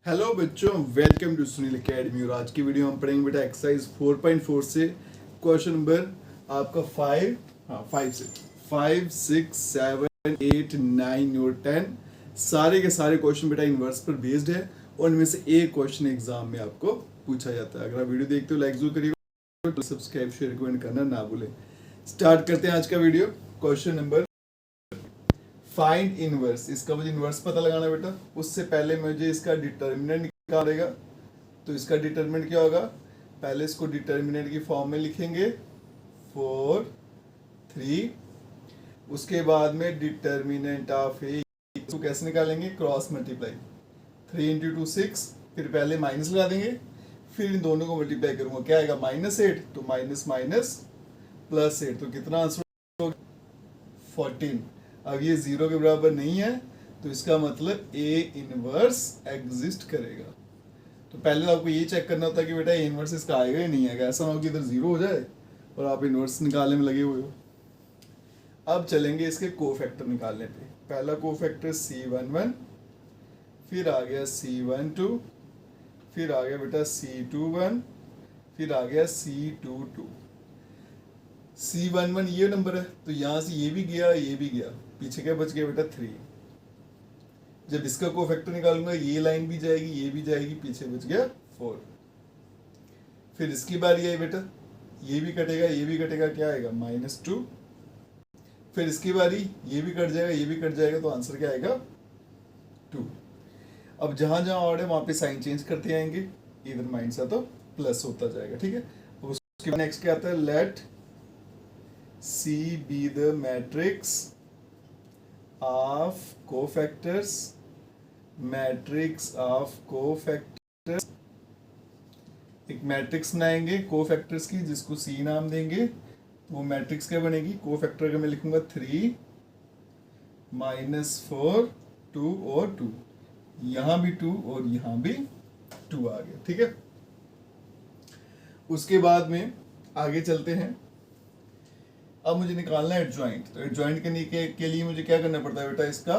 Hello बच्चों, welcome to Sunil academy. और आज की वीडियो हम पढ़ेंगे बेटा एक्सरसाइज 4.4 से क्वेश्चन नंबर आपका 5 से 5, 6, 7, 8, 9 और 10 सारे के सारे क्वेश्चन बेटा इनवर्स पर बेस्ड है और इनमें से एक क्वेश्चन एग्जाम में आपको पूछा जाता है। अगर आप वीडियो देखते हो लाइक जरूर करिएगा, तो सब्सक्राइब शेयर कमेंट करना ना भूलें। स्टार्ट करते हैं आज का video. Question number find inverse. इसका मुझे इनवर्स पता लगाना है बेटा। उससे पहले मुझे इसका डिटर्मिनेंट निकालेगा। तो इसका डिटर्मिनेंट क्या होगा? पहले इसको डिटर्मिनेंट की फॉर्म में लिखेंगे 4, 3। उसके बाद में डिटर्मिनेंट ऑफ ए इसको कैसे निकालेंगे? Cross multiply. 3 इंटू 2 6। फिर पहले माइनस लगा देंगे, फिर इन दोनों को मल्टीप्लाई करूंगा। क्या आएगा? -8। तो माइनस माइनस +8। तो कितना आंसर होगा? 14। अब ये 0 के बराबर नहीं है, तो इसका मतलब ए इनवर्स एग्जिस्ट करेगा। तो पहले तो आपको ये चेक करना होता है कि बेटा ए इनवर्स इसका आएगा ही नहीं आएगा। ऐसा ना हो कि इधर 0 हो जाए और आप इनवर्स निकालने में लगे हुए हो। अब चलेंगे इसके कोफैक्टर निकालने पे। पहला कोफैक्टर C11, फिर आ गया C12, फिर आ गया बेटा C21, फिर आ गया C22। C11 ये नंबर है, तो यहाँ से ये भी गया, ये भी गया, पीछे क्या बच गया बेटा? 3। जब इसका कोफैक्टर निकालूंगा ये लाइन भी जाएगी, ये भी जाएगी, पीछे बच गया 4। फिर इसकी बारी आई बेटा, ये भी कटेगा, ये भी कटेगा, क्या आएगा? -2। फिर इसकी बारी, ये भी कट जाएगा, ये भी कट जाएगा, तो आंसर क्या आएगा? 2। अब जहां जहां ऑड है वहां पे साइन चेंज करते आएंगे, इधर माइनस है तो प्लस होता जाएगा। ठीक है। उसके बाद नेक्स्ट क्या आता है? Let C be the matrix of cofactors, matrix of cofactors। एक मैट्रिक्स बनाएंगे कोफैक्टर्स की, जिसको C नाम देंगे। वो मैट्रिक्स क्या बनेगी? कोफैक्टर का मैं लिखूंगा 3, -4, 2 और 2। यहां भी 2 और यहां भी 2 आ गया। ठीक है। उसके बाद में आगे चलते हैं। अब मुझे निकालना है एडजॉइंट। तो एडजॉइंट करने के लिए मुझे क्या करना पड़ता है बेटा? इसका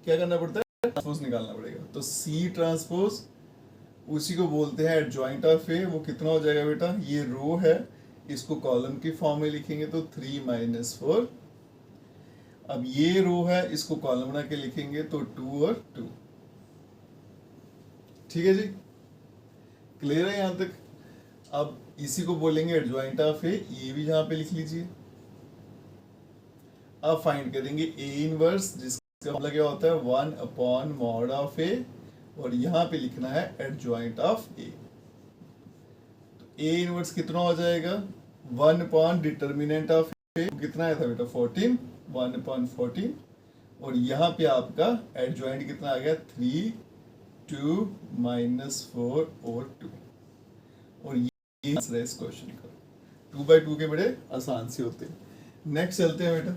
क्या करना पड़ता है? ट्रांसपोज निकालना पड़ेगा। तो C ट्रांसपोज, उसी को बोलते हैं एडजॉइंट ऑफ ए। वो कितना हो जाएगा बेटा? ये रो है, इसको कॉलम की फॉर्म में लिखेंगे तो 3 - 4। अब ये रो है, इसको कॉलम बना के लिखेंगे तो 2 और 2। ठीक है जी, क्लियर है यहां तक? अब इसी को बोलेंगे एडजॉइंट ऑफ ए। ये भी यहां पे लिख लीजिए। अब फाइंड करेंगे ए इनवर्स, जिसका मतलब क्या होता है? 1/mod ऑफ ए। और यहां पे लिखना है एडजॉइंट ऑफ ए। तो ए इनवर्स कितना हो जाएगा? 1 डिटर्मिनेंट ऑफ ए कितना आया था बेटा? 14। 1/14। और यहाँ पे आपका एडजॉइंट कितना आ गया? 3, 2, -4 और 2। और ये आंसर है इस क्वेश्चन का। 2/2 के बड़े आसान से होते हैं। नेक्स्ट चलते हैं बेटा,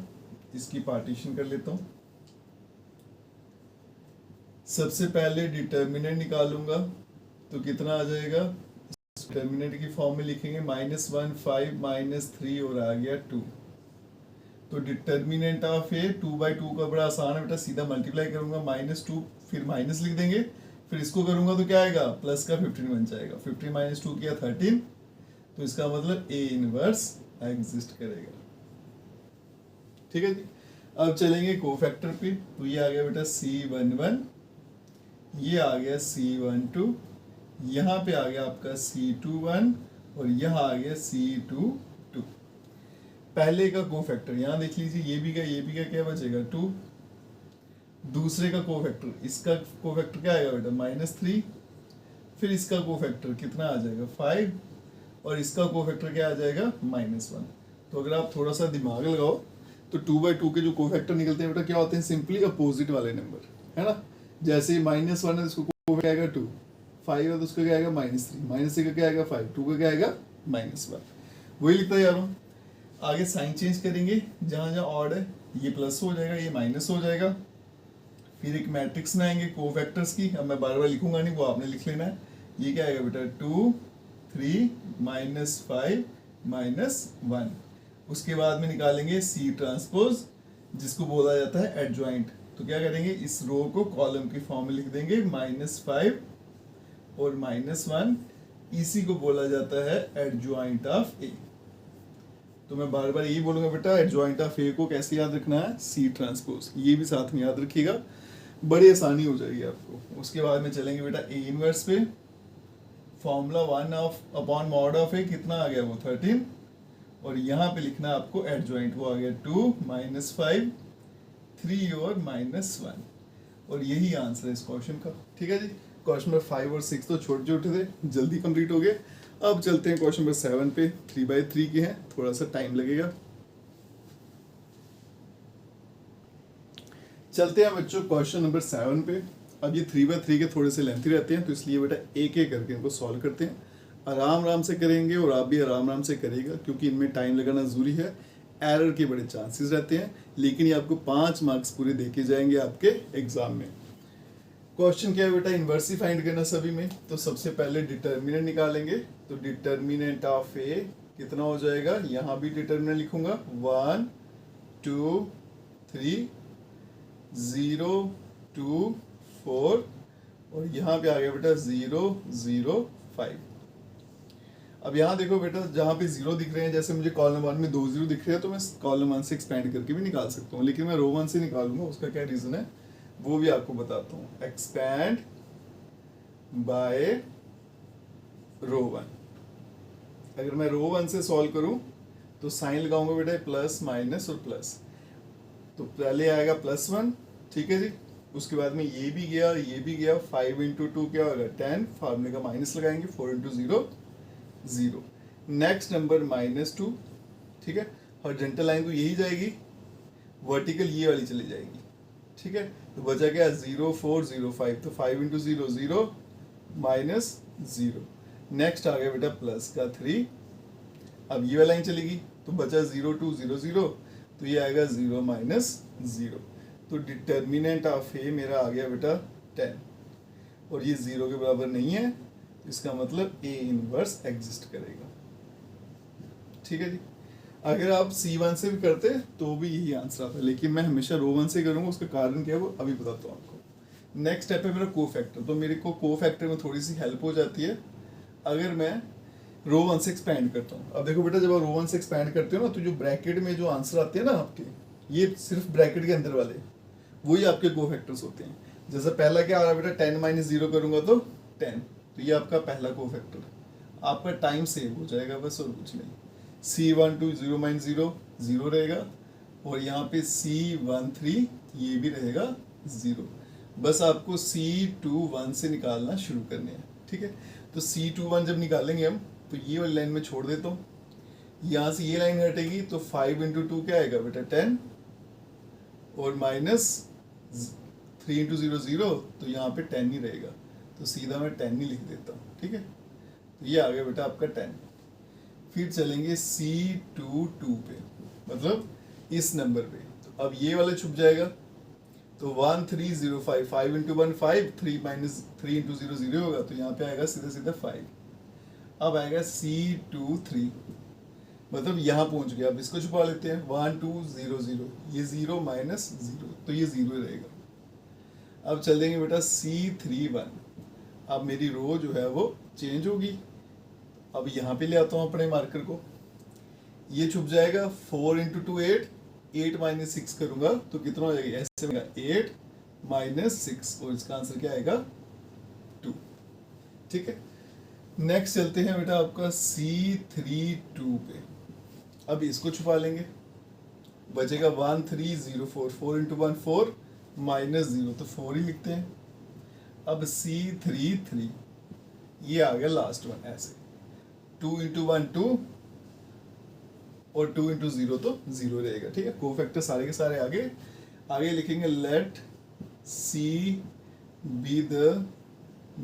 इसकी पार्टीशन कर लेता हूँ। सबसे पहले डिटर्मिनेंट निकालूंगा, तो कितना आ जाएगा? डिटर्मिनेंट की फॉर्म में लिखेंगे -1, 5, -3 और आ गया 2। तो डिटर्मिनेंट ऑफ ए 2/2 का बड़ा आसान है बेटा। सीधा मल्टीप्लाई करूंगा, -2, फिर माइनस लिख देंगे, फिर इसको करूंगा तो क्या आएगा? प्लस का 15 बन जाएगा। 15 - 2 किया 13। तो इसका मतलब ए इनवर्स एग्जिस्ट करेगा। ठीक है जी। अब चलेंगे कोफैक्टर पे। तो ये आ गया बेटा C11, ये आ गया C12, यहाँ पे आ गया आपका C21 और यहाँ आ गया C22। पहले का कोफैक्टर यहाँ देख लीजिए, ये भी गया, ये भी गया, क्या बचेगा? 2। दूसरे का कोफैक्टर, इसका कोफैक्टर क्या आएगा बेटा? -3। फिर इसका कोफैक्टर कितना आ जाएगा? 5। और इसका कोफैक्टर क्या आ जाएगा? -1। तो अगर आप थोड़ा सा दिमाग लगाओ तो 2/2 के जो कोफैक्टर निकलते हैं बेटा क्या होते हैं? सिंपली अपोजिट वाले नंबर, है ना। जैसे -1 है, इसको कोफैक्टर आएगा 2। 5 है तो उसका क्या आएगा? -3। -3 का क्या आएगा? 5। 2 का क्या आएगा? -1। वही लिखता जा रहा हूँ। आगे साइन चेंज करेंगे, जहां जहां ऑड है ये प्लस हो जाएगा, ये माइनस हो जाएगा। फिर एक मैट्रिक्स बनाएंगे कोफैक्टर्स की। अब मैं बार बार लिखूंगा नहीं, वो आपने लिख लेना है। ये क्या आएगा बेटा? 2, 3, -5, -1। उसके बाद में निकालेंगे C ट्रांसपोज, जिसको बोला जाता है एडजॉइंट। तो क्या करेंगे, इस रो को कॉलम की फॉर्म में लिख देंगे, -5 और -1, इसी को बोला जाता है एडजॉइंट ऑफ ए। तो मैं बार बार यही बोलूंगा बेटा, एडजॉइंट ऑफ ए को कैसे याद रखना है, सी ट्रांसपोज, ये भी साथ में याद रखिएगा, बड़ी आसानी हो जाएगी आपको। उसके बाद में चलेंगे बेटा ए इनवर्स पे, फॉर्मूला 1/mod ऑफ ए कितना आ गया, वो 13, और यहाँ पे लिखना है आपको एडजॉइंट, वो आ गया 2 -5 3 और -1, और यही आंसर है इस क्वेश्चन का। ठीक है जी, क्वेश्चन नंबर 5 और 6 तो छोटे छोटे थे, जल्दी कंप्लीट हो गए। अब चलते हैं क्वेश्चन नंबर 7 पे, 3/3 के हैं, थोड़ा सा टाइम लगेगा। चलते हैं बच्चों क्वेश्चन नंबर 7 पे। अब ये 3/3 के थोड़े से लेंथी रहते हैं, तो इसलिए बेटा एक एक करके इनको सॉल्व करते हैं, आराम आराम से करेंगे, और आप भी आराम आराम से करेगा, क्योंकि इनमें टाइम लगाना जरूरी है, एरर के बड़े चांसेस रहते हैं, लेकिन ये आपको 5 मार्क्स पूरे देके जाएंगे आपके एग्जाम में। क्वेश्चन क्या है बेटा, इन्वर्स फाइंड करना सभी में, तो सबसे पहले डिटर्मिनेंट निकालेंगे। तो डिटर्मिनेंट ऑफ ए कितना हो जाएगा, यहाँ भी डिटर्मिनेंट लिखूंगा 1 2 3 0 2 4, और यहाँ पे आ गया बेटा 0 0 5। अब यहाँ देखो बेटा, जहाँ पे 0 दिख रहे हैं, जैसे मुझे कॉलम 1 में 2 0 दिख रहे हैं, तो मैं कॉलम 1 से एक्सपेंड करके भी निकाल सकता हूँ, लेकिन मैं रो 1 से निकालूंगा। उसका क्या रीजन है वो भी आपको बताता हूँ। एक्सपैंड बाय रो 1, अगर मैं रो 1 से सॉल्व करूँ तो साइन लगाऊंगा बेटा, प्लस माइनस और प्लस, तो पहले आएगा +1, ठीक है जी, उसके बाद में ये भी गया, ये भी गया, 5 × 2 क्या होगा 10, फार्मूले का माइनस लगाएंगे, 4 × 0 0, नेक्स्ट नंबर -2, ठीक है, हॉरिजॉन्टल लाइन तो यही जाएगी, वर्टिकल ये वाली चली जाएगी, ठीक है, तो बचा क्या 0 4 0 5, तो 5 × 0 0 -0, नेक्स्ट आ गया बेटा प्लस का 3, अब ये वाली लाइन चलेगी, तो बचा 0 2 0 0, तो ये आएगा 0 -0, तो डिटर्मिनेंट ऑफ ए मेरा आ गया बेटा 10, और ये 0 के बराबर नहीं है, इसका मतलब ए इनवर्स एग्जिस्ट करेगा। ठीक है जी, अगर आप C1 से भी करते तो भी यही आंसर आता है, लेकिन मैं हमेशा रो 1 से करूंगा, उसका कारण क्या है वो अभी बताता हूँ आपको। नेक्स्ट स्टेप है मेरा कोफैक्टर, तो मेरे को कोफैक्टर में थोड़ी सी हेल्प हो जाती है अगर मैं रो 1 से एक्सपैंड करता हूँ। अब देखो बेटा, जब आप रो 1 से एक्सपैंड करते हो ना, तो जो ब्रैकेट में जो आंसर आते हैं ना आपके, ये सिर्फ ब्रैकेट के अंदर वाले वही आपके कोफैक्टर्स होते हैं। जैसे पहला क्या आ रहा है बेटा, 10 - 0 करूंगा तो 10, तो ये आपका पहला कोफैक्टर, आपका टाइम सेव हो जाएगा बस, और कुछ नहीं। C1 2 0 - 0 0 रहेगा, और यहाँ पे C13 ये भी रहेगा 0, बस आपको C21 से निकालना शुरू करने हैं। ठीक है, तो C21 जब निकालेंगे हम, तो ये वाली लाइन में छोड़ देता हूँ, यहाँ से ये लाइन हटेगी, तो 5 × 2 क्या आएगा बेटा 10, और -3 × 0 0, तो यहाँ पे 10 ही रहेगा, तो सीधा मैं 10 ही लिख देता हूँ। ठीक है, तो ये आ गया बेटा आपका 10। फिर चलेंगे C22 पे, मतलब इस नंबर पे, तो अब ये वाला छुप जाएगा, तो 1 3 0 5, 5 × 1 5, 3 × 0 0 होगा, तो यहाँ पे आएगा सीधा सीधा 5। अब आएगा C23, मतलब यहाँ पहुंच गया, अब इसको छुपा लेते हैं, 1 2 0 0, ये 0 -0, तो ये 0 रहेगा। अब चल देंगे बेटा C31, अब मेरी रो जो है वो चेंज होगी। अब यहाँ पे ले आता हूँ अपने मार्कर को, ये छुप जाएगा, 4 × 2 8, 8 - 6 करूंगा तो कितना हो जाएगा, ऐसे में 8 - 6, और इसका आंसर क्या आएगा 2। ठीक है, नेक्स्ट चलते हैं बेटा आपका C32 पे, अब इसको छुपा लेंगे, बचेगा 1 3 0 4, 4 × 1 4 -0, तो 4 ही लिखते हैं। अब C33, ये आ गया लास्ट वन, ऐसे 2 × 1 2, और 2 × 0 तो 0 रहेगा। ठीक है, कोफैक्टर सारे के सारे आगे लिखेंगे, let C be the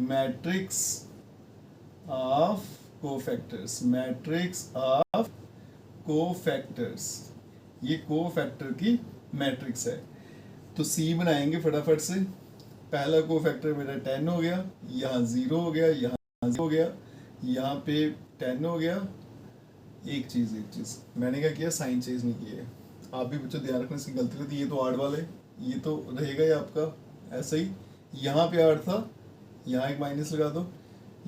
matrix of cofactors, matrix of cofactors, ये कोफैक्टर की मैट्रिक्स है। तो C बनाएंगे फटाफट से, पहला कोफैक्टर मेरा 10 हो गया, यहाँ 0 हो गया, यहाँ 0 हो गया, यहाँ पे 10 हो गया। एक चीज़ मैंने क्या किया, साइन चेंज नहीं किया है, आप भी बच्चों ध्यान रखना, इसकी गलती रहती है, ये तो 8 वाले, ये तो रहेगा ही आपका ऐसा ही। यहाँ पे आड़ था, यहाँ एक माइनस लगा दो,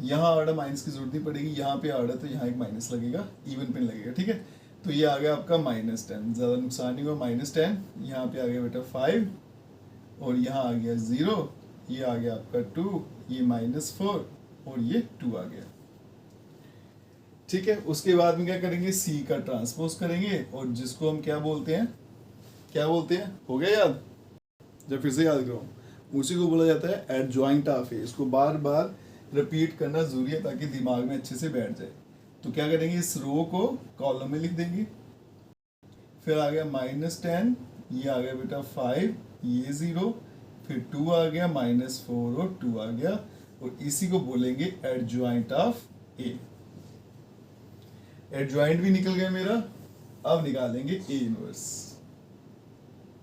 यहाँ आड़ माइनस की जरूरत नहीं पड़ेगी, यहाँ पे आड़ है तो यहाँ एक माइनस लगेगा, इवन पिन लगेगा, ठीक है। तो ये आ गया आपका -10, ज़्यादा नुकसान नहीं हुआ, -10। यहाँ पे आ गया बेटा 5 और यहाँ आ गया 0, ये आ गया आपका 2, ये -4 और ये 2 आ गया, ठीक है। उसके बाद में क्या करेंगे, सी का ट्रांसपोज करेंगे और जिसको हम क्या बोलते हैं, क्या बोलते हैं, हो गया याद? जब फिर से याद कराऊं, उसी को बोला जाता है एडजॉइंट ऑफ ए। इसको बार बार रिपीट करना जरूरी है ताकि दिमाग में अच्छे से बैठ जाए। तो क्या करेंगे, इस रो को कॉलम में लिख देंगे, फिर आ गया -10, ये आ गया बेटा 5, ये 0, फिर 2 आ गया, -4 और 2 आ गया, और इसी को बोलेंगे एडजॉइंट ऑफ ए। एडजॉइंट भी निकल गया मेरा। अब निकालेंगे ए इनवर्स।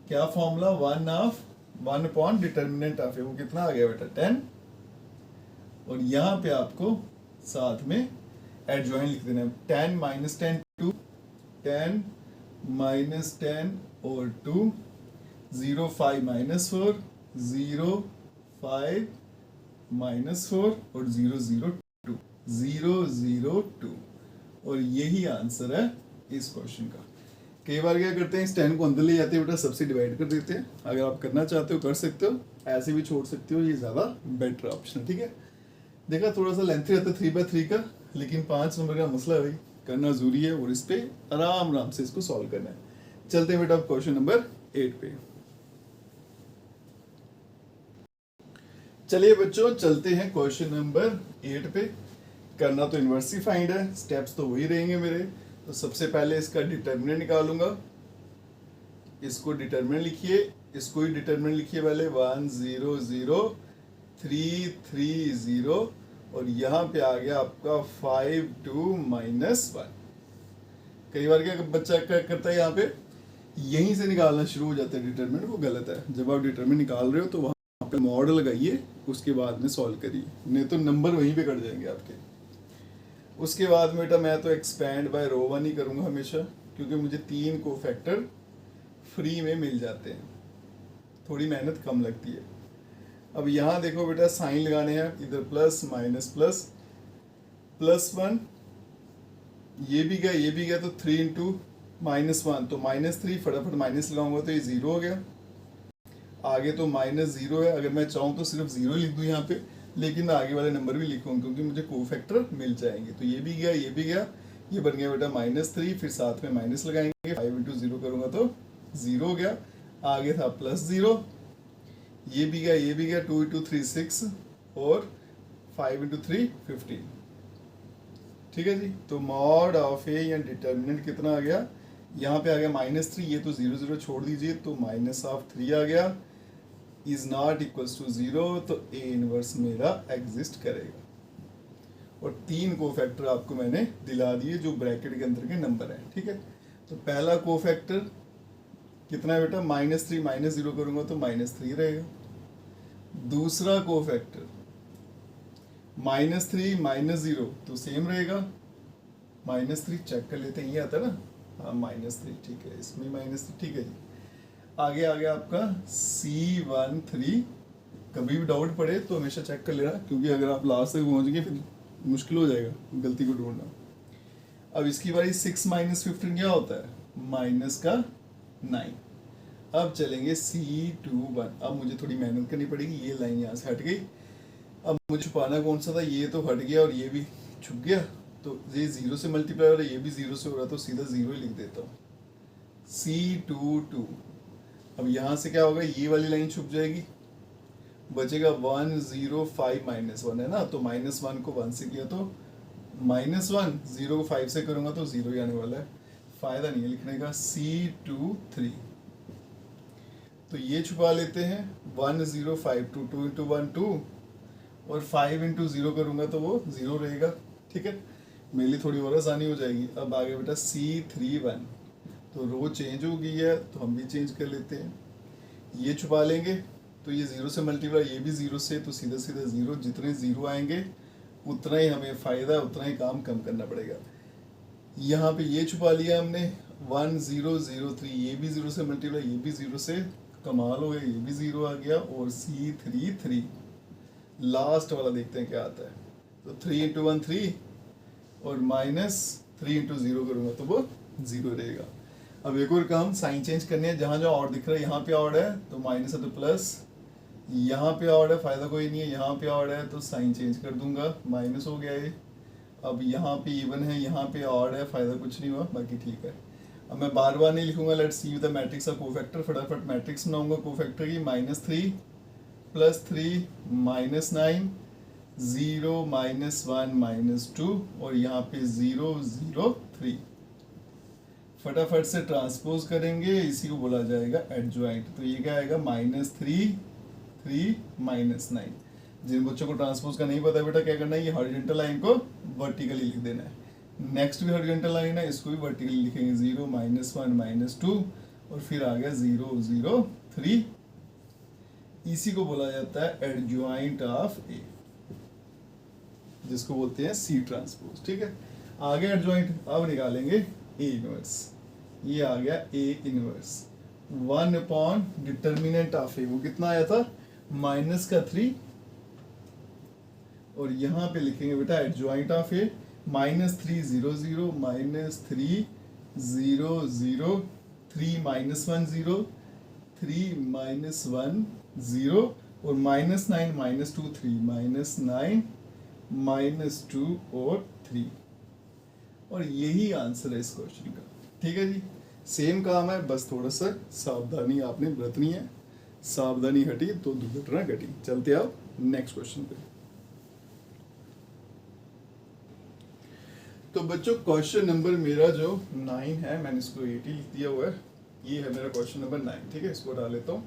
क्या formula, 1 upon determinant of A, वो कितना आ गया बेटा 10, और यहाँ पे आपको साथ में एडजॉइंट लिख देना है। 10 - 10 2, 10 - 10 और 2, 0 5 -4, 0 5 -4 और 0 0 2, 0 0 2, और यही आंसर है इस क्वेश्चन का। कई बार क्या करते हैं, इस 10 को अंदर ले जाते हैं बेटा, सबसे डिवाइड कर देते हैं। अगर आप करना चाहते हो कर सकते हो, ऐसे भी छोड़ सकते हो, ये ज़्यादा बेटर ऑप्शन, ठीक है। देखा थोड़ा सा लेंथी रहता है 3/3 का, लेकिन 5 नंबर का मसला है भाई, करना जरूरी है और इस पे आराम आराम से इसको सॉल्व करना है। चलते हैं बेटा क्वेश्चन नंबर 8 पे। चलिए बच्चों चलते हैं क्वेश्चन नंबर 8 पे। करना तो इनवर्स ही फाइंड है, स्टेप्स तो वही रहेंगे मेरे। तो सबसे पहले इसका डिटर्मिनेंट निकालूंगा, इसको डिटर्मिनेंट लिखिए, इसको ही डिटर्मिनेंट लिखिए पहले, 1 0 0 3 3 0, और यहाँ पे आ गया आपका 5 2 -1। कई बार क्या बच्चा क्या करता है, यहाँ पे यहीं से निकालना शुरू हो जाता है डिटर्मिनेंट, वो गलत है। जब आप डिटर्मिनेंट निकाल रहे हो तो वहाँ पे मॉडल लगाइए, उसके बाद में सॉल्व करिए, नहीं तो नंबर वहीं पे कट जाएंगे आपके। उसके बाद में बेटा मैं तो एक्सपैंड बाय रो 1 ही करूँगा हमेशा, क्योंकि मुझे 3 कोफैक्टर फ्री में मिल जाते हैं, थोड़ी मेहनत कम लगती है। अब यहाँ देखो बेटा साइन लगाने हैं, इधर प्लस माइनस प्लस, +1, ये भी गया तो 3 × -1 तो -3, फटाफट माइनस लगाऊंगा तो ये 0 हो गया। आगे तो -0 है, अगर मैं चाहूँ तो सिर्फ 0 लिख दूँ यहाँ पे, लेकिन आगे वाले नंबर भी लिखूँ क्योंकि मुझे कोफैक्टर मिल जाएंगे। तो ये भी गया, ये भी गया, ये बन गया बेटा -3, फिर साथ में माइनस लगाएंगे, 5 × 0 करूँगा तो 0 हो गया। आगे था +0, ये भी गया, ये भी गया, 2 × 3 6 और 5 × 3 15, ठीक है जी। तो मॉड ऑफ ए या डिटर्मिनेंट कितना आ गया, यहाँ पे आ गया -3, ये तो 0 0 छोड़ दीजिए, तो -3 आ गया, इज नॉट इक्वल्स टू 0, तो ए इनवर्स मेरा एग्जिस्ट करेगा। और 3 कोफैक्टर आपको मैंने दिला दिए जो ब्रैकेट के अंदर के नंबर हैं, ठीक है। तो पहला कोफैक्टर कितना है बेटा, -3 -0 करूंगा तो -3 रहेगा। दूसरा कोफैक्टर -3 -0 तो सेम रहेगा, -3 चेक कर लेते हैं, ये आता है ना, हाँ -3, ठीक है, इसमें -3, ठीक है जी। आगे आ गया आपका C13, कभी भी डाउट पड़े तो हमेशा चेक कर लेना, क्योंकि अगर आप लास्ट तक पहुंच गए फिर मुश्किल हो जाएगा गलती को ढूंढना। अब इसकी बारी 6 - 15 क्या होता है, -9। अब चलेंगे C21, अब मुझे थोड़ी मेहनत करनी पड़ेगी, ये लाइन यहाँ से हट गई। अब मुझे छुपाना कौन सा था, ये तो हट गया और ये भी छुप गया, तो ये 0 से मल्टीप्लाई हो रहा है, ये भी 0 से हो रहा है, तो सीधा 0 ही लिख देता हूँ, C22। अब यहाँ से क्या होगा, ये वाली लाइन छुप जाएगी, बचेगा 1 0 5 -1 है ना, तो -1 को 1 से किया तो -1, 0 को 5 से करूँगा तो 0 ही आने वाला है, फायदा नहीं है लिखने का। C23, तो ये छुपा लेते हैं, 1 0 5 2 2 × 1 2, और 5 × 0 करूँगा तो वो 0 रहेगा, ठीक है। मेरे लिए थोड़ी और आसानी हो जाएगी। अब आगे बेटा C31, तो रो चेंज हो गई है तो हम भी चेंज कर लेते हैं, ये छुपा लेंगे, तो ये 0 से मल्टीप्लाई, ये भी 0 से, तो सीधा सीधा 0, जितने 0 आएंगे उतना ही हमें फ़ायदा, उतना ही काम कम करना पड़ेगा। यहाँ पे ये छुपा लिया हमने, 1 0 0 3, ये भी 0 से मल्टीप्लाई, ये भी 0 से, कमाल हो गया, ये भी 0 आ गया और C3 3। लास्ट वाला देखते हैं क्या आता है। तो 3 इंटू 1 3 और -3 इंटू 0 करूँगा तो वो 0 रहेगा। अब एक और काम, साइन चेंज करनी है। जहाँ जहाँ और दिख रहा है यहाँ पे ऑड है तो माइनस है तो प्लस, यहाँ पे ऑड है फायदा कोई नहीं है, यहाँ पे ऑड है तो साइन चेंज कर दूंगा, माइनस हो गया ये। अब यहाँ पे इवन है, यहाँ पे ऑड है, फायदा कुछ नहीं हुआ, बाकी ठीक है। अब मैं बार बार नहीं लिखूंगा, let's see the matrix of cofactor, फटाफट मैट्रिक्स बनाऊंगा कोफैक्टर की। -3 + 3 -9 0 -1 -2 और यहाँ पे 0 0 3। फटाफट से ट्रांसपोज करेंगे, इसी को बोला जाएगा एडजॉइंट। तो ये क्या आएगा, -3 3 -9। जिन बच्चों को ट्रांसपोज का नहीं पता बेटा क्या करना है, ये हॉरिजॉन्टल लाइन को वर्टिकली लिख देना है। नेक्स्ट भी हॉरिजॉन्टल लाइन है, इसको भी वर्टिकली लिखेंगे, 0 -1 -2 और फिर आ गया 0 0 3। इसी को बोला जाता है एडजॉइंट ऑफ ए, जिसको बोलते हैं सी ट्रांसपोज। ठीक है, आ गया एडजॉइंट। अब निकालेंगे ए इनवर्स। ये आ गया ए इनवर्स 1 डिटर्मिनेंट ऑफ ए, वो कितना आया था, -3। और यहाँ पे लिखेंगे बेटा एडजॉइंट ऑफ ए, -3 0 0 -3 0 0 3 -1 0 3 -1 0 और -9 -2 3 -9 -2 और 3। और यही आंसर है इस क्वेश्चन का। ठीक है जी, सेम काम है, बस थोड़ा सा सावधानी आपने बरतनी है। सावधानी हटी तो दुर्घटना घटी। चलते आओ नेक्स्ट क्वेश्चन पे। तो बच्चों क्वेश्चन नंबर मेरा जो 9 है, मैंने इसको 8 ही लिख दिया हुआ है, ये है मेरा क्वेश्चन नंबर 9। ठीक है, इसको डाल लेता हूँ।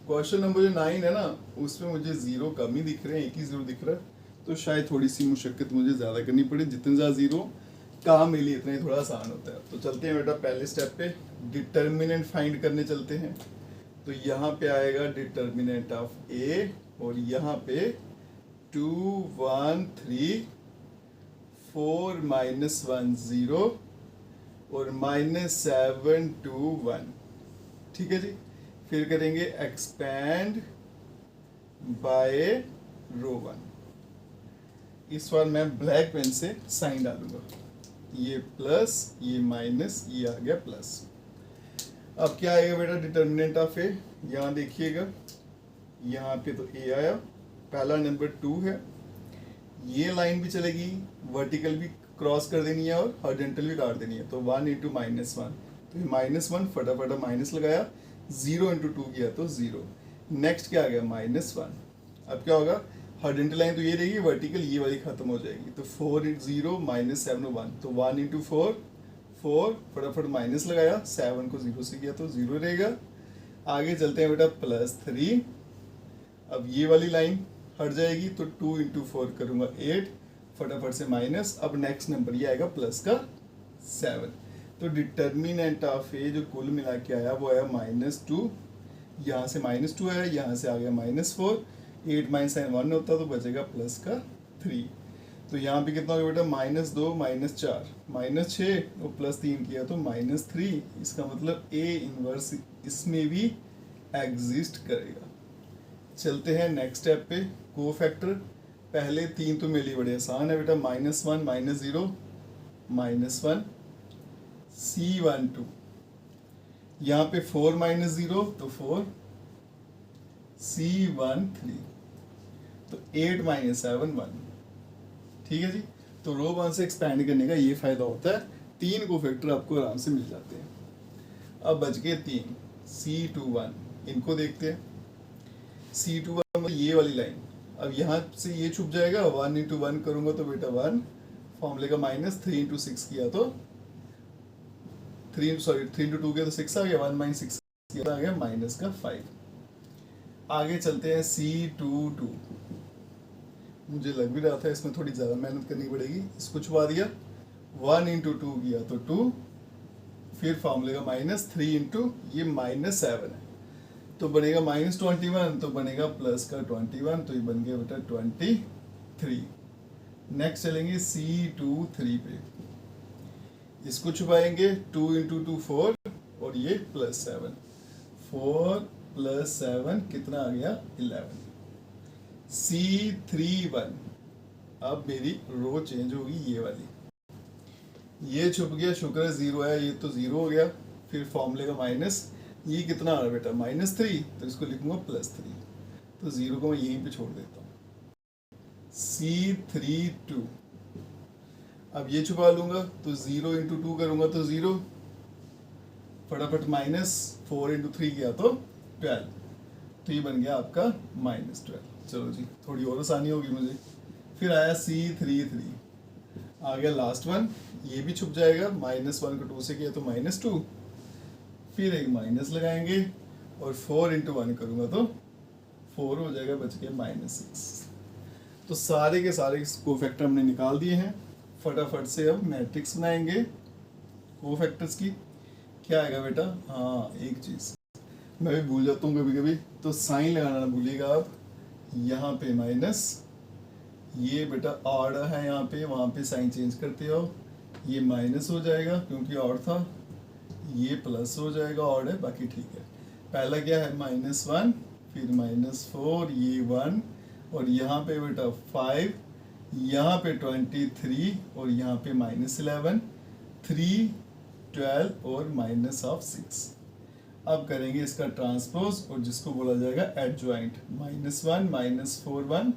क्वेश्चन नंबर जो 9 है ना, उसमें मुझे 0 कम ही दिख रहे हैं, एक ही 0 दिख रहा है, तो शायद थोड़ी सी मुशक्कत मुझे ज़्यादा करनी पड़े। जितने ज़्यादा 0 काम मेरे लिए इतना ही थोड़ा आसान होता है। तो चलते हैं बेटा पहले स्टेप पे, डिटर्मिनेंट फाइंड करने चलते हैं। तो यहाँ पे आएगा डिटर्मिनेंट ऑफ ए और यहाँ पे 2 1 3 4 -1 0 और -7 2 1। ठीक है जी, फिर करेंगे एक्सपैंड बाय रो 1। इस बार मैं ब्लैक पेन से साइन डालूंगा, ये प्लस ये माइनस, ये आ गया प्लस। अब क्या आएगा बेटा डिटर्मिनेंट ऑफ ए, यहाँ देखिएगा, यहाँ पे तो ए आया, पहला नंबर 2 है, ये लाइन भी चलेगी, वर्टिकल भी क्रॉस कर देनी है और हॉरिजॉन्टल भी काट देनी है। तो 1 × -1, तो ये -1 फटाफट माइनस लगाया, 0 × 2 किया तो 0। नेक्स्ट क्या आ गया -1। अब क्या होगा, हॉरिजॉन्टल लाइन तो ये रहेगी, वर्टिकल ये वाली खत्म हो जाएगी। तो 4 0 -7 1, तो 1 × 4 4, फटाफट माइनस लगाया, 7 को 0 से किया तो 0 रहेगा। आगे चलते हैं बेटा +3। अब ये वाली लाइन हट जाएगी तो 2 × 4 करूँगा 8, फटाफट से माइनस। अब नेक्स्ट नंबर ये आएगा प्लस का 7। तो डिटर्मिनेंट ऑफ ए जो कुल मिला के आया वो आया -2, यहाँ से -2 आया, यहाँ से आ गया -4, 8 - 9 1 होता तो बचेगा प्लस का 3। तो यहाँ पे कितना हो गया बेटा -2 -4 -6 और +3 किया तो -3। इसका मतलब ए इनवर्स इसमें भी एग्जिस्ट करेगा। चलते हैं नेक्स्ट स्टेप पे, कोफैक्टर। पहले 3 तो मेरे लिए बड़े आसान है बेटा, -1 -0 -1 C12, यहाँ पे 4 - 0 तो 4 C13, तो 8 - 7 1। ठीक है जी, तो रो 1 से एक्सपैंड करने का ये फायदा होता है, 3 कोफैक्टर आपको आराम से मिल जाते हैं। अब बच गए 3 C21, इनको देखते हैं। C21 में ये वाली लाइन, अब यहाँ से ये छुप जाएगा, 1 × 1 करूँगा तो बेटा 1, फॉर्मूले का -3 × 6 किया तो 3 × 2 किया तो 6 आ गया, 1 - 6 किया आ गया -5। आगे चलते हैं C22, मुझे लग भी रहा था इसमें थोड़ी ज़्यादा मेहनत करनी पड़ेगी, इसको छुपा दिया, 1 × 2 किया तो 2, फिर फॉर्मूले का -3 × ये -7 है तो बनेगा -21, तो बनेगा प्लस का 21, तो ये बन गया बेटा 23। नेक्स्ट चलेंगे C23 पे, इसको छुपाएंगे, 2 × 2 4 और ये +7, 4 प्लस 7 कितना आ गया 11। C31। अब मेरी रो चेंज होगी ये वाली, ये छुप गया, शुक्र है जीरो है, ये तो जीरो हो गया। फिर फॉर्मूले का माइनस, ये कितना आ रहा है बेटा -3, तो इसको लिखूंगा +3, तो जीरो को मैं यहीं पे छोड़ देता हूँ। C32। अब ये छुपा लूंगा तो 0 इंटू 2 करूंगा तो 0, फटाफट -4 इंटू 3 किया तो 12, तो ये बन गया आपका -12। चलो जी, थोड़ी और आसानी होगी मुझे। फिर आया C33, आ गया लास्ट वन, ये भी छुप जाएगा, -1 को 2 से किया तो -2, फिर एक माइनस लगाएंगे और 4 इंटू 1 करूंगा तो 4 हो जाएगा, बच गया -6। तो सारे के सारे कोफैक्टर हमने निकाल दिए हैं। फटाफट से अब मैट्रिक्स बनाएंगे कोफैक्टर्स की। क्या आएगा बेटा, हाँ एक चीज़ मैं भी भूल जाता हूँ कभी कभी, तो साइन लगाना ना भूलिएगा आप। यहाँ पे माइनस, ये बेटा ऑड है यहाँ पे, वहाँ पे साइन चेंज करते हो, ये माइनस हो जाएगा क्योंकि ऑड था, ये प्लस हो जाएगा, ऑड है, बाकी ठीक है। पहला क्या है -1, फिर -4, ये 1, और यहाँ पे बेटा 5, यहाँ पे 23, और यहाँ पे -11, 3, 12 और -6। अब करेंगे इसका ट्रांसपोज, और जिसको बोला जाएगा एडजॉइंट। -1 -4 1,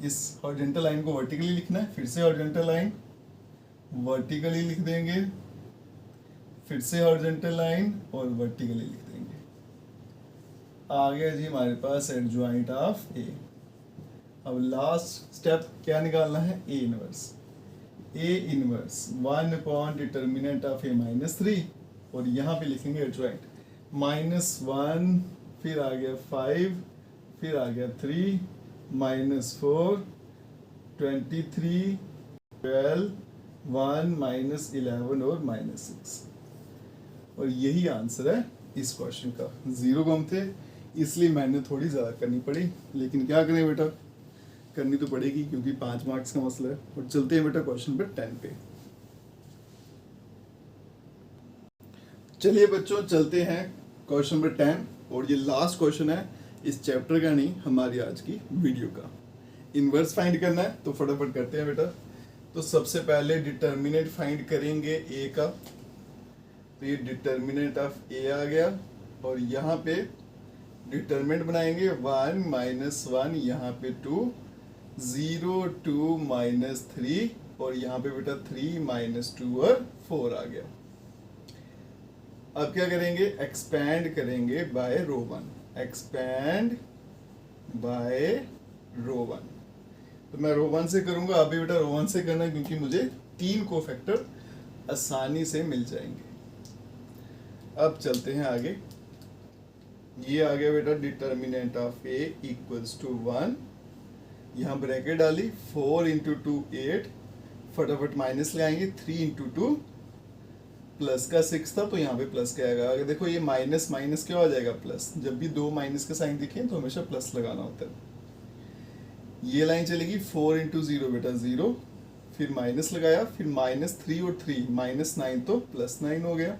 इस हॉरिजॉन्टल लाइन को वर्टिकली लिखना है, फिर से हॉरिजॉन्टल लाइन वर्टिकली लिख देंगे, फिर से हॉरिजॉन्टल लाइन और वर्टिकली लिख देंगे। आ गया जी हमारे पास एडजॉइंट ऑफ ए। अब लास्ट स्टेप क्या निकालना है, A inverse. A inverse 1 upon determinant of A -3, और यहाँ पे लिखेंगे एडजॉइंट -1, फिर आ गया 5, फिर आ गया 3, -4, 23, 12, 1, -11 और -6। और यही आंसर है इस क्वेश्चन का। जीरो कम थे इसलिए मैंने थोड़ी ज़्यादा करनी पड़ी, लेकिन क्या करें बेटा, करनी तो पड़ेगी क्योंकि 5 मार्क्स का मसला है। और चलते हैं बेटा क्वेश्चन नंबर 10 पे। चलिए बच्चों, चलते हैं क्वेश्चन नंबर 10, और ये लास्ट क्वेश्चन है इस चैप्टर का, नहीं हमारी आज की वीडियो का। इनवर्स फाइंड करना है तो फटाफट करते हैं बेटा। तो सबसे पहले डिटर्मिनेंट फाइंड करेंगे ए का, तो ये डिटर्मिनेंट ऑफ ए आ गया, और यहाँ पे डिटर्मिनेंट बनाएंगे 1 -1, यहाँ पे 2, 0 2 -3, और यहाँ पे बेटा 3 -2 और 4 आ गया। अब क्या करेंगे, एक्सपैंड करेंगे बाय रो 1, एक्सपैंड बाय रो 1। तो मैं रो 1 से करूंगा, आप भी बेटा रो 1 से करना, क्योंकि मुझे 3 कोफैक्टर आसानी से मिल जाएंगे। अब चलते हैं आगे। ये आ गया बेटा determinant of A equals to 1, यहाँ ब्रैकेट डाली, 4 इंटू 2 8, फटाफट माइनस ले आएंगे, 3 इंटू 2 प्लस का 6 था तो यहाँ पे प्लस क्या आएगा। अगर देखो ये माइनस माइनस क्या हो जाएगा प्लस, जब भी 2 माइनस का साइन दिखे तो हमेशा प्लस लगाना होता है। ये लाइन चलेगी 4 इंटू 0 बेटा 0, फिर माइनस लगाया, फिर -3 और 3 -9 तो +9 हो गया।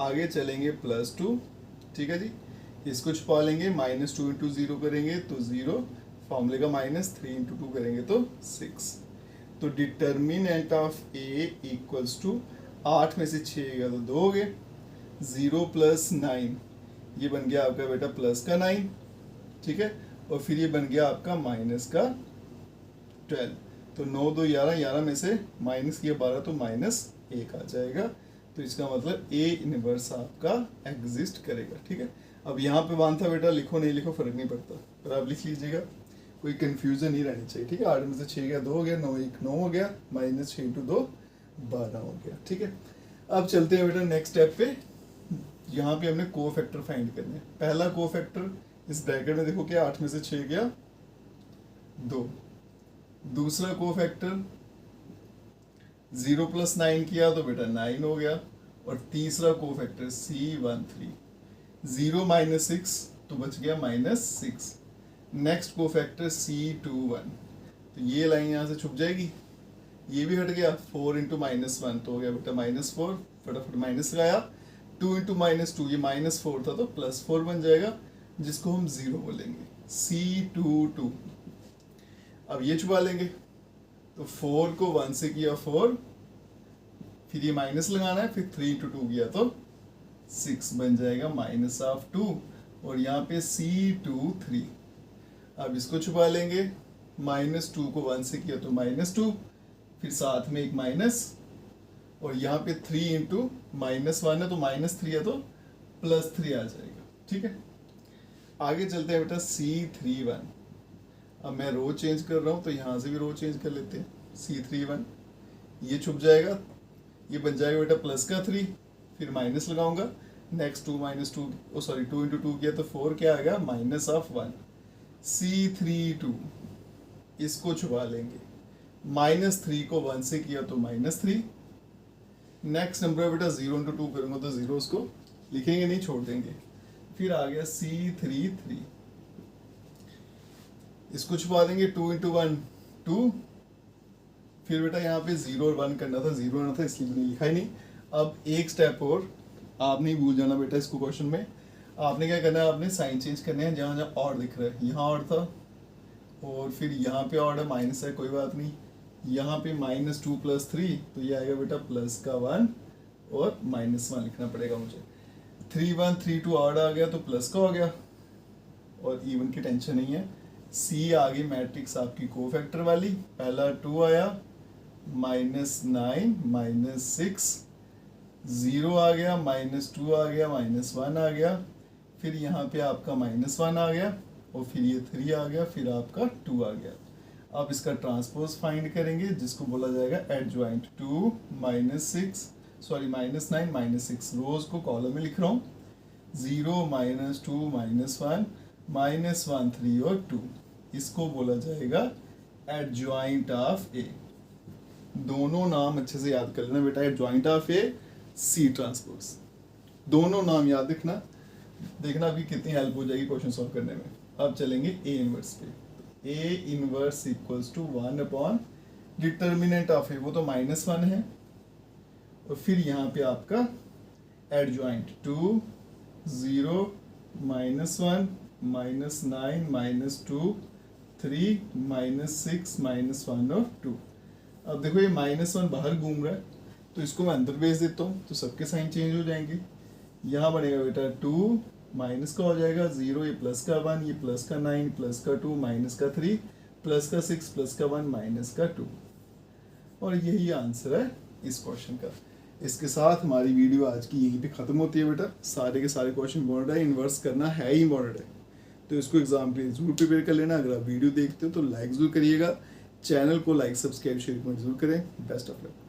आगे चलेंगे +2, ठीक है जी, इसको छुपा लेंगे, -2 इंटू 0 करेंगे तो 0, फॉर्मूले का -3 इंटू 2 करेंगे तो 6। तो determinant of A equals to 8 में से 6 गया तो 2 हो गए, 0 + 9, ये बन गया आपका बेटा प्लस का 9, ठीक है, और फिर ये बन गया आपका माइनस का 12। तो 9 2 11, 11 में से माइनस किया 12 तो -1 आ जाएगा। तो इसका मतलब ए इनवर्स आपका एग्जिस्ट करेगा, ठीक है। अब यहाँ पे वन था बेटा, लिखो नहीं लिखो फर्क नहीं पड़ता, पर आप लिख लीजिएगा, कोई कंफ्यूजन नहीं रहनी चाहिए, ठीक है। 8 में से 6 गया 2 हो गया, 9 1 9 हो गया, -6 इंटू 2 12 हो गया, ठीक है। अब चलते हैं बेटा नेक्स्ट स्टेप पे। यहाँ पे हमने कोफैक्टर फाइंड करने हैं। पहला कोफैक्टर इस ब्रैकेट में देखो क्या, 8 में से 6 गया 2। दूसरा कोफैक्टर 0 + 9 किया तो बेटा 9 हो गया, और तीसरा कोफैक्टर C13, 0 - 6 तो बच गया -6। नेक्स्ट कोफैक्टर C21, तो ये लाइन यहाँ से छुप जाएगी, ये भी हट गया, 4 इंटू -1 तो हो गया बेटा -4, फटाफट माइनस लगाया, 2 इंटू -2, ये -4 था तो +4 बन जाएगा, जिसको हम 0 बोलेंगे, C22। अब ये छुपा लेंगे, तो 4 को 1 से किया 4, फिर ये माइनस लगाना है, फिर 3 into 2 किया तो 6 बन जाएगा -2, और यहाँ पे C23। अब इसको छुपा लेंगे, -2 को 1 से किया तो -2, फिर साथ में एक माइनस, और यहाँ पे 3 into -1 है तो -3 है तो +3 आ जाएगा। ठीक है, आगे चलते हैं बेटा C31। अब मैं रो चेंज कर रहा हूँ तो यहाँ से भी रो चेंज कर लेते हैं, C31 ये छुप जाएगा, ये बन जाएगा बेटा +3, फिर माइनस लगाऊंगा, नेक्स्ट 2 into 2 किया तो 4 क्या आ गया -1, C32 इसको छुपा लेंगे, -3 को 1 से किया तो -3, नेक्स्ट नंबर बेटा 0 into 2 करूंगा तो 0 उसको लिखेंगे नहीं, छोड़ देंगे, फिर आ गया C33, इसको छुपा देंगे, 2 into 1 2, फिर बेटा यहाँ पे 0 और 1 करना था, 0 आना था इसलिए मैंने लिखा ही नहीं। अब एक स्टेप और आप नहीं भूल जाना बेटा, इसको क्वेश्चन में आपने क्या करना है, आपने साइन चेंज करने हैं, जहाँ जहाँ और दिख रहा है, यहाँ और था और फिर यहाँ पे और है, माइनस है कोई बात नहीं, यहाँ पे -2 + 3 तो ये आएगा बेटा +1 और -1 लिखना पड़ेगा मुझे, 3 1 3 2 ऑड आ गया तो प्लस का हो गया, और इवन की टेंशन नहीं है। सी आ गई मैट्रिक्स आपकी कोफैक्टर वाली, पहला 2 आया, -9 -6, 0 आ गया, -2 आ गया, -1 आ गया, फिर यहाँ पे आपका -1 आ गया, और फिर ये 3 आ गया, फिर आपका 2 आ गया। अब इसका ट्रांसपोज फाइंड करेंगे, जिसको बोला जाएगा एडजॉइंट, 2 -9 -6, रोज को कॉलम में लिख रहा हूँ, 0 -2 -1 -1 3 और 2, इसको बोला जाएगा एडजॉइंट ऑफ ए। दोनों नाम अच्छे से याद कर लेना बेटा, adjoint of A, C transpose, दोनों नाम याद रखना, देखना अभी कितनी हेल्प हो जाएगी क्वेश्चन सॉल्व करने में। अब चलेंगे ए इनवर्स पे, A inverse equals to 1 upon determinant of A, वो तो -1 है, और फिर यहाँ पे आपका एडजॉइंट 2 0 -1 -9 -2 3 -6 -1 और 2। अब देखो ये -1 बाहर घूम रहा है, तो इसको मैं अंदर भेज देता हूँ, तो सबके साइन चेंज हो जाएंगे। यहाँ बनेगा बेटा 2 माइनस का हो जाएगा 0, ये प्लस का 1, ये प्लस का 9, प्लस का 2, माइनस का 3, प्लस का 6, प्लस का 1, माइनस का 2, और यही आंसर है इस क्वेश्चन का। इसके साथ हमारी वीडियो आज की यहीं पे ख़त्म होती है बेटा। सारे के सारे क्वेश्चन इम्पोर्टेंट है, इन्वर्स करना है ही इम्पोर्टेंट है, तो इसको एग्जाम के लिए जरूर प्रिपेयर कर लेना। अगर आप वीडियो देखते हो तो लाइक जरूर करिएगा, चैनल को लाइक सब्सक्राइब शेयर कमेंट जरूर करें। Best of luck.